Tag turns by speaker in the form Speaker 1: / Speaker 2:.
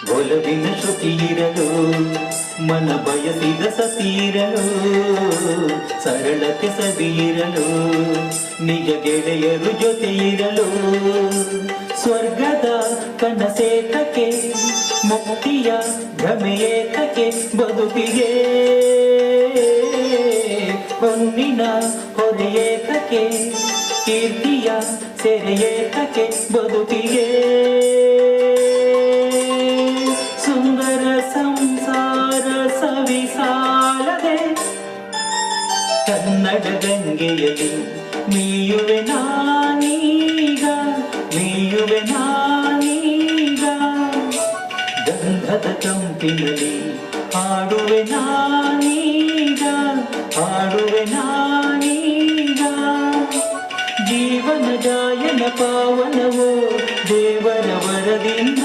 Speaker 1: ಒಲವಿನ ಶ್ರುತಿಯಿರಲು ಮನ ಬಯಸಿದ ಸತಿಯಿರಲು ಸರಳತೆ ಸವಿಯಿರಲು ನಿಜ ಗೆಳೆಯರು ಜೊತೆಯಿರಲು ಸ್ವರ್ಗದ ಕನಸೇತಕ್ಕೆ ಮುಕ್ತಿಯ ಭ್ರಮೆಯೇತಕ್ಕೆ ಬದುಕಿಗೆ ಹೊನ್ನಿನ ಹೊರೆಯೇತಕ್ಕೆ ಕೀರ್ತಿಯ ಸೆರೆಯೇತಕ್ಕೆ ಬದುಕಿಗೆ ಸುಂದರ ಸಂಸಾರ ಸವಿಸಾಲದೆ ಕನ್ನಡ ಗಂಗೆಯಲ್ಲಿ ಮೀಯುವೆ ನಾನೀಗ ಮೀಯುವೆ ನಾನೀಗ ಗಂಧದ ಕಂಪಿನಲ್ಲಿ ಹಾಡುವೆ ನಾನೀಗ ಹಾಡುವೆ ನಾನೀಗ ಜೀವನ ಗಾಯನ ಪಾವನವೋ ದೇವರ ವರದಿಂದ